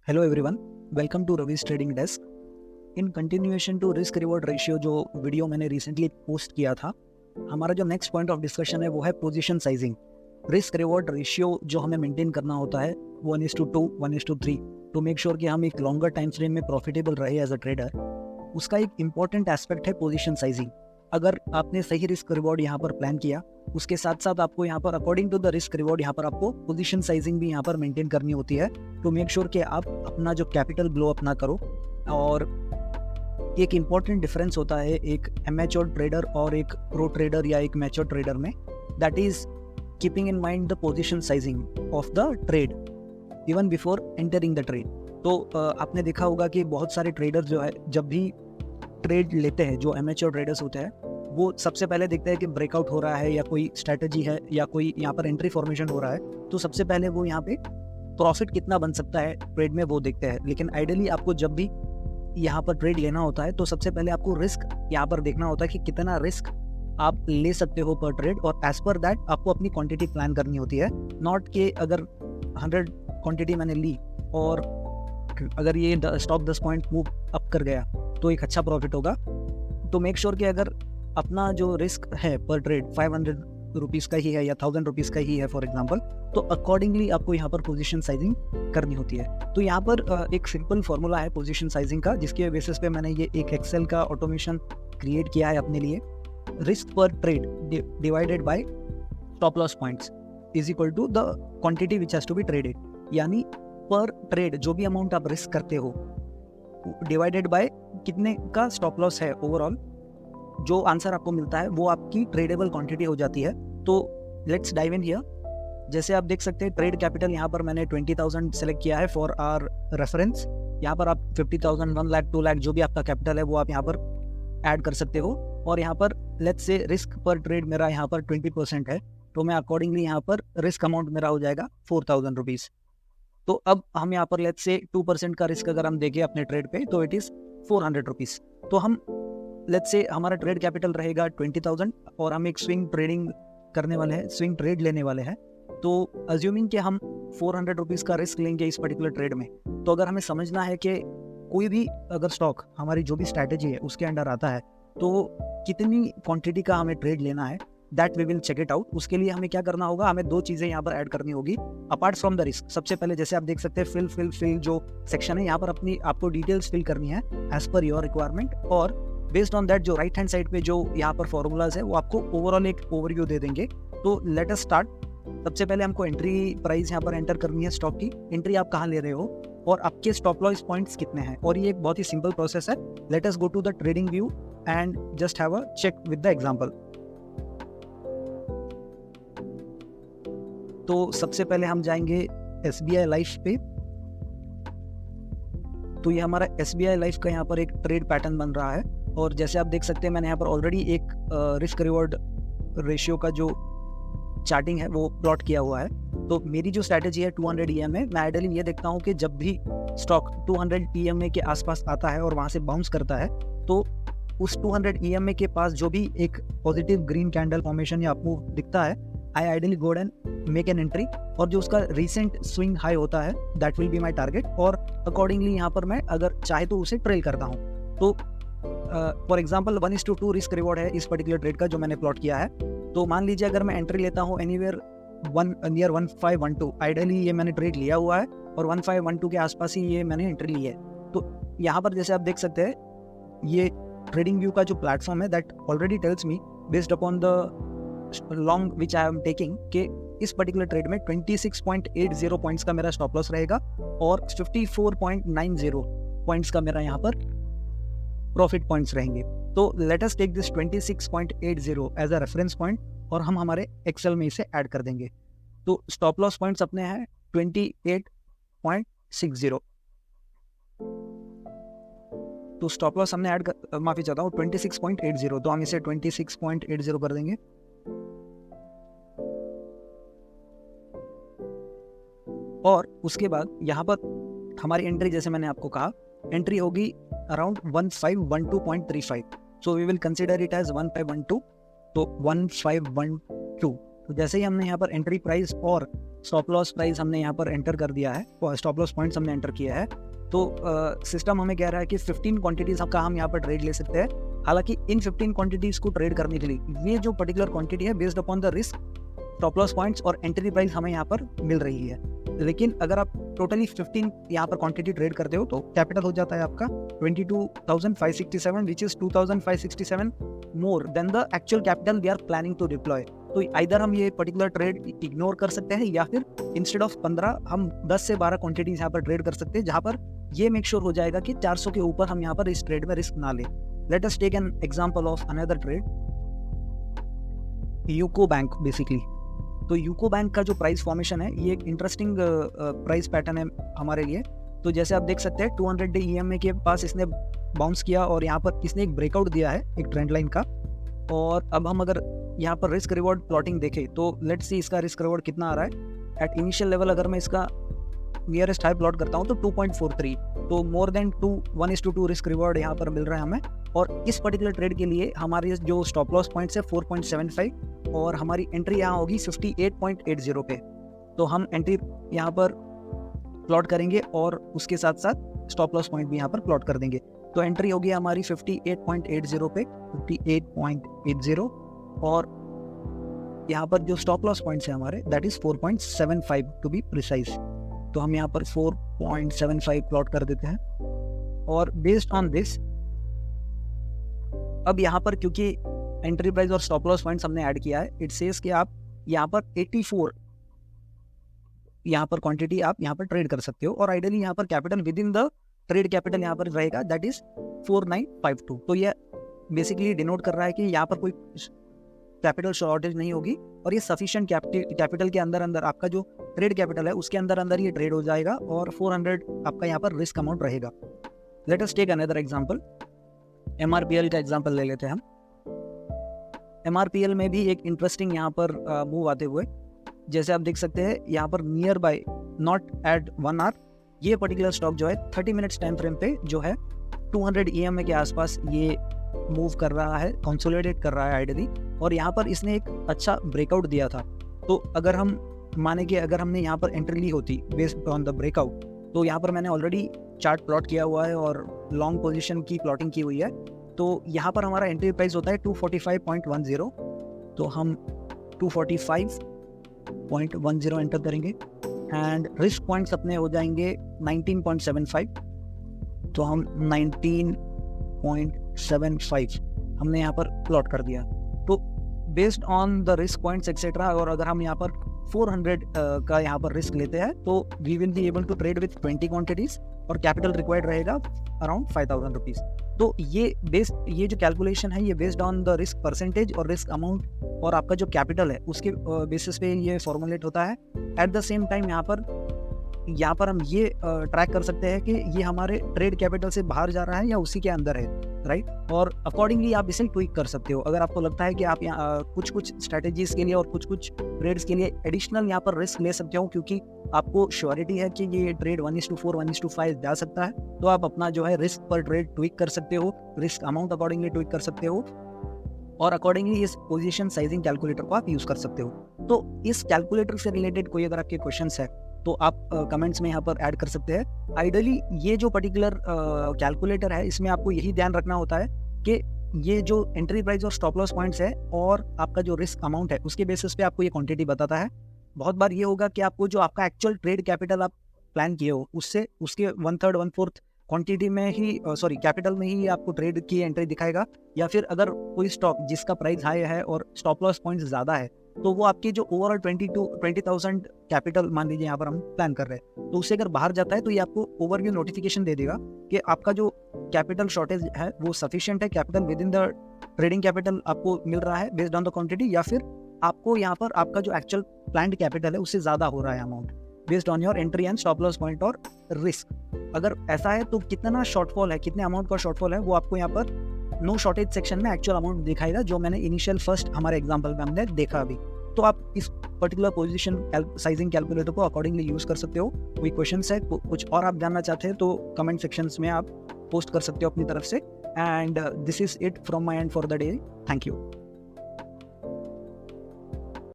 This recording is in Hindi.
Hello everyone, welcome to Ravi's trading desk. In continuation to risk reward ratio जो वीडियो मैंने रिसेंटली पोस्ट किया था, हमारा जो नेक्स्ट पॉइंट ऑफ डिस्कशन है वो है position sizing. Risk reward ratio जो हमें मेंटेन करना होता है 1:2, 1:3 टू मेक श्योर कि हम एक लॉन्गर टाइम फ्रेम में प्रॉफिटेबल रहे एज अ ट्रेडर। उसका एक इम्पॉर्टेंट एस्पेक्ट है पोजीशन साइजिंग। अगर आपने सही रिस्क रिवॉर्ड यहाँ पर प्लान किया, उसके साथ साथ आपको यहाँ पर according to the risk reward यहाँ पर आपको पोजीशन साइजिंग भी यहाँ पर मेंटेन करनी होती है टू मेक श्योर कि आप अपना जो कैपिटल ब्लो अप ना करो। और एक इम्पॉर्टेंट डिफरेंस होता है एक एमेच्योर ट्रेडर और एक प्रो ट्रेडर या एक मैच्योर ट्रेडर में, that is keeping in mind the position sizing of the trade even before entering the trade. तो आपने देखा होगा कि बहुत सारे ट्रेडर जो है जब भी ट्रेड लेते हैं, जो एमेच्योर ट्रेडर्स होते हैं, वो सबसे पहले देखते हैं कि ब्रेकआउट हो रहा है या कोई स्ट्रैटेजी है या कोई यहाँ पर एंट्री फॉर्मेशन हो रहा है, तो सबसे पहले वो यहाँ पे प्रॉफिट कितना बन सकता है ट्रेड में वो देखते हैं। लेकिन आइडियली आपको जब भी यहाँ पर ट्रेड लेना होता है तो सबसे पहले आपको रिस्क यहाँ पर देखना होता है कि कितना रिस्क आप ले सकते हो पर ट्रेड, और एज पर दैट आपको अपनी क्वांटिटी प्लान करनी होती है। नॉट कि अगर 100 क्वांटिटी मैंने ली और अगर ये स्टॉक 10 पॉइंट मूव अप कर गया तो एक अच्छा प्रॉफिट होगा। तो मेक श्योर कि अगर अपना जो रिस्क है पर ट्रेड 500 रुपीज़ का ही है या 1000 रुपीज़ का ही है फॉर एग्जांपल, तो अकॉर्डिंगली आपको यहाँ पर पोजीशन साइजिंग करनी होती है। तो यहाँ पर एक सिंपल फार्मूला है पोजीशन साइजिंग का, जिसके बेसिस पे मैंने ये एक एक्सेल का ऑटोमेशन क्रिएट किया है अपने लिए। Risk per trade divided by stop loss points is equal to the quantity which has to be traded, यानी पर ट्रेड जो भी अमाउंट आप रिस्क करते हो डिवाइडेड बाय कितने का स्टॉप लॉस है ओवरऑल। जो आंसर आपको मिलता है वो आपकी ट्रेडेबल क्वांटिटी हो जाती है। तो लेट्स डाइव इन हियर। जैसे आप देख सकते हैं ट्रेड कैपिटल यहाँ पर मैंने 20,000 सेलेक्ट किया है फॉर आवर रेफरेंस। यहाँ पर आप 50,000, 1 लाख, 2 लाख जो भी आपका कैपिटल है वो आप यहाँ पर ऐड कर सकते हो। और यहाँ पर let's say risk per trade मेरा यहाँ पर 20% है, तो मैं अकॉर्डिंगली यहाँ पर रिस्क अमाउंट मेरा हो जाएगा 4,000 रुपीज़। तो अब हम यहाँ पर लेट्स से 2% का रिस्क अगर हम देखें अपने ट्रेड पे तो इट इज़ 400 रुपीज़। तो हम लेट्स से हमारा ट्रेड कैपिटल रहेगा 20,000 और हम एक स्विंग ट्रेडिंग करने वाले हैं, स्विंग ट्रेड लेने वाले हैं। तो अज्यूमिंग कि हम 400 रुपीज़ का रिस्क लेंगे इस पर्टिकुलर ट्रेड में, तो अगर हमें समझना है कि कोई भी अगर स्टॉक हमारी जो भी स्ट्रैटेजी है उसके अंडर आता है तो कितनी क्वांटिटी का हमें ट्रेड लेना है, that we will check it out. उसके लिए हमें क्या करना होगा, हमें 2 चीज़ें यहाँ पर ऐड करनी होगी अपार्ट फ्रॉम द रिस्क। सबसे पहले जैसे आप देख सकते हैं फिल जो सेक्शन है यहाँ पर अपनी आपको डिटेल्स फिल करनी है एज पर योर रिक्वायरमेंट, और बेस्ड ऑन दैट जो राइट हैंड साइड पे जो यहाँ पर फॉर्मूलाज है वो आपको ओवरऑल एक ओवरव्यू दे देंगे। तो लेट अस स्टार्ट। सबसे पहले हमको एंट्री प्राइस यहाँ पर एंटर करनी है स्टॉक की। एंट्री आप कहाँ ले रहे हो और आपके स्टॉप लॉस पॉइंट्स कितने हैं, और ये एक बहुत ही सिंपल प्रोसेस है। Let us go to the trading view and just have a check with the example. तो सबसे पहले हम जाएंगे SBI लाइफ पे। तो ये हमारा SBI लाइफ का यहाँ पर एक ट्रेड पैटर्न बन रहा है, और जैसे आप देख सकते हैं मैंने यहाँ पर ऑलरेडी एक रिस्क रिवॉर्ड रेशियो का जो चार्टिंग है वो प्लॉट किया हुआ है। तो मेरी जो स्ट्रैटेजी है 200 EMA, मैं आइडियली ये देखता हूँ कि जब भी स्टॉक 200 EMA के आसपास आता है और वहाँ से बाउंस करता है, तो उस 200 EMA के पास जो भी एक पॉजिटिव ग्रीन कैंडल फॉर्मेशन या मूव दिखता है, I ideally go and make an entry, और जो उसका रिसेंट स्विंग हाई होता है that will be my target, और अकॉर्डिंगली यहाँ पर मैं अगर चाहे तो उसे ट्रेल करता हूँ। तो फॉर एग्जाम्पल 1:2 रिस्क रिवॉर्ड है इस पर्टिकुलर ट्रेड का जो मैंने प्लॉट किया है। तो मान लीजिए अगर मैं एंट्री लेता हूँ एनीवेयर नियर 1512, आइडियली ये मैंने ट्रेड लिया हुआ है और 1512 के आसपास ही ये मैंने एंट्री ली है। तो यहाँ पर जैसे आप देख सकते हैं ये ट्रेडिंग व्यू का जो प्लेटफॉर्म है that already tells me based upon the long which I am taking कि इस पर्टिकुलर ट्रेड में 26.80 पॉइंट्स का मेरा स्टॉप लॉस रहेगा और 54.90 पॉइंट्स का मेरा यहाँ पर प्रॉफिट पॉइंट्स रहेंगे। तो let us take this 26.80 as a reference point, और हम हमारे एक्सेल में इसे ऐड कर देंगे। तो स्टॉप लॉस पॉइंट्स अपने हैं 28.60। तो स्टॉप लॉस हमने ऐड माफी चाहता हूँ 26.80, तो हम इसे 26.80 कर देंगे। और उसके बाद यहाँ पर हमारी एंट्री जैसे मैंने आपको कहा एंट्री होगी around 1512.35, so we will consider it as 1512। तो 1512, तो जैसे ही हमने यहाँ पर एंट्री प्राइस और स्टॉप लॉस प्राइस हमने यहाँ पर एंटर कर दिया है, स्टॉप लॉस पॉइंट्स हमने एंटर किया है। तो सिस्टम हमें कह रहा है कि 15 क्वांटिटीज़ का हम यहाँ पर ट्रेड ले सकते हैं। हालांकि इन 15 क्वांटिटीज़ को ट्रेड करने के लिए ये जो पर्टिकुलर क्वांटिटी है based upon the risk, stop loss points और एंट्री प्राइस हमें यहाँ पर मिल रही है। लेकिन अगर आप टोटली 15 यहाँ पर क्वांटिटी ट्रेड करते हो तो कैपिटल हो जाता है आपका 22,567 which is 2,567 more than the actual capital we are planning to deploy. तो आइदर हम ये पर्टिकुलर ट्रेड इग्नोर कर सकते हैं या फिर इंस्टेड ऑफ 15 हम 10 से 12 क्वांटिटीज यहाँ पर ट्रेड कर सकते हैं, जहाँ पर ये मेक श्योर हो जाएगा कि 400 के ऊपर हम यहाँ पर इस ट्रेड में रिस्क ना ले। Let us take an example of another trade, UCO bank basically. तो यूको बैंक का जो प्राइस फॉर्मेशन है ये एक इंटरेस्टिंग प्राइस पैटर्न है हमारे लिए। तो जैसे आप देख सकते हैं 200 डे EMA के पास इसने बाउंस किया और यहाँ पर इसने एक ब्रेकआउट दिया है एक ट्रेंड लाइन का। और अब हम अगर यहाँ पर रिस्क रिवॉर्ड प्लॉटिंग देखें तो लेट्स सी इसका रिस्क रिवॉर्ड कितना आ रहा है। एट इनिशियल लेवल अगर मैं इसका नियरेस्ट हाई प्लॉट करता हूँ तो 2.43, तो मोर देन 1:2 रिस्क रिवॉर्ड यहाँ पर मिल रहा है हमें। और इस पर्टिकुलर ट्रेड के लिए हमारे जो स्टॉप लॉस पॉइंट्स है 4.75 और हमारी एंट्री यहाँ होगी 58.80 पे। तो हम एंट्री यहाँ पर प्लॉट करेंगे और उसके साथ साथ स्टॉप लॉस पॉइंट भी यहाँ पर प्लॉट कर देंगे। तो एंट्री होगी हमारी 58.80 पे, 58.80, और यहाँ पर जो स्टॉप लॉस पॉइंट्स है हमारे that is 4.75 to be precise. तो हम यहाँ पर 4.75 प्लॉट कर देते हैं। और बेस्ड ऑन दिस अब यहाँ पर क्योंकि एंट्री प्राइस और स्टॉप लॉस पॉइंट्स हमने ऐड किया है, इट सेज कि आप यहाँ पर 84 यहाँ पर क्वांटिटी आप यहाँ पर ट्रेड कर सकते हो। और आइडियली यहाँ पर capital with in the trade capital यहाँ पर रहेगा दैट इज 4952। तो ये बेसिकली डिनोट कर रहा है कि यहाँ पर कोई कैपिटल शॉर्टेज नहीं होगी और ये सफिशिएंट कैपिटल के अंदर अंदर आपका जो ट्रेड कैपिटल है उसके अंदर अंदर ये ट्रेड हो जाएगा और 400 आपका यहाँ पर रिस्क अमाउंट रहेगा। Let us take another example, MRPL का एग्जांपल ले लेते हैं हम। MRPL में भी एक इंटरेस्टिंग यहाँ पर मूव आते हुए, जैसे आप देख सकते हैं यहाँ पर near by not at 1 hour ये पर्टिकुलर स्टॉक जो है 30 मिनट्स टाइम फ्रेम पे जो है 200 EMA के आसपास ये मूव कर रहा है, कंसोलिडेट कर रहा है आइडियली। और यहाँ पर इसने एक अच्छा ब्रेकआउट दिया था। तो अगर हम माने कि अगर हमने यहाँ पर एंट्री ली होती बेस्ड ऑन द ब्रेकआउट, तो यहाँ पर मैंने ऑलरेडी चार्ट प्लॉट किया हुआ है और लॉन्ग पोजीशन की प्लॉटिंग की हुई है। तो यहाँ पर हमारा एंट्री प्राइस होता है 245.10। तो हम 245.10 एंटर करेंगे एंड रिस्क पॉइंट्स अपने हो जाएंगे 19.75। तो हम 19.75 हमने यहाँ पर प्लॉट कर दिया। तो based on the risk points etcetera, और अगर हम यहाँ पर 400 का यहाँ पर रिस्क लेते हैं तो we will be able to trade with 20 quantities और कैपिटल रिक्वायर्ड रहेगा अराउंड 5,000 रुपीज। तो ये जो कैलकुलेशन है ये based on the risk percentage और रिस्क अमाउंट और आपका जो कैपिटल है उसके बेसिस पे ये फॉर्मुलेट होता है। एट द सेम टाइम यहाँ पर हम ये ट्रैक कर सकते हैं कि ये हमारे ट्रेड कैपिटल से बाहर जा रहा है या उसी के अंदर है, राइट। और अकॉर्डिंगली आप इसे ट्विक कर सकते हो। अगर आपको लगता है कि आप यहाँ कुछ स्ट्रैटेजीज के लिए और कुछ ट्रेड्स के लिए एडिशनल यहाँ पर रिस्क ले सकते हो, क्योंकि आपको श्योरिटी है कि ये ट्रेड 1:4 1:5 जा सकता है, तो आप अपना जो है रिस्क पर ट्रेड ट्विक कर सकते हो, रिस्क अमाउंट अकॉर्डिंगली ट्विक कर सकते हो और अकॉर्डिंगली इस पोजीशन साइजिंग कैलकुलेटर को आप यूज कर सकते हो। तो इस कैलकुलेटर से रिलेटेड कोई अगर आपके क्वेश्चंस है तो आप कमेंट्स में यहाँ पर ऐड कर सकते हैं। आइडियली ये जो पर्टिकुलर कैलकुलेटर है इसमें आपको यही ध्यान रखना होता है कि ये जो एंट्री प्राइस और स्टॉप लॉस पॉइंट्स है और आपका जो रिस्क अमाउंट है उसके बेसिस पे आपको ये क्वांटिटी बताता है। बहुत बार ये होगा कि आपको जो आपका एक्चुअल ट्रेड कैपिटल आप प्लान किए हो उससे उसके 1/3 1/4 क्वांटिटी में ही कैपिटल में ही आपको ट्रेड की एंट्री दिखाएगा, या फिर अगर कोई स्टॉक जिसका प्राइस हाई है और स्टॉप लॉस पॉइंट्स ज़्यादा है तो वो आपकी जो ओवरऑल 20,000 कैपिटल मान लीजिए यहाँ पर हम प्लान कर रहे हैं, तो उससे अगर बाहर जाता है तो ये आपको ओवरव्यू नोटिफिकेशन दे देगा कि आपका जो कैपिटल शॉर्टेज है वो सफिशिएंट है, capital with in the trading capital आपको मिल रहा है बेस्ड ऑन द क्वांटिटी, या फिर आपको यहाँ पर आपका जो एक्चुअल प्लान्ड कैपिटल है उससे ज़्यादा हो रहा है amount based on your entry and stop loss point और रिस्क। अगर ऐसा है तो कितना शॉर्टफॉल है, कितने अमाउंट का शॉर्टफॉल है वो आपको यहाँ पर नो शॉर्टेज सेक्शन में एक्चुअल अमाउंट दिखाएगा, जो मैंने इनिशियल फर्स्ट हमारे एग्जांपल में हमने देखा अभी। तो आप इस पर्टिकुलर पोजीशन साइजिंग कैलकुलेटर को अकॉर्डिंगली यूज कर सकते हो। कोई क्वेश्चंस है, कुछ और आप जानना चाहते हैं तो कमेंट सेक्शंस में आप पोस्ट कर सकते हो अपनी तरफ से। And this is it from my and for the day. Thank you.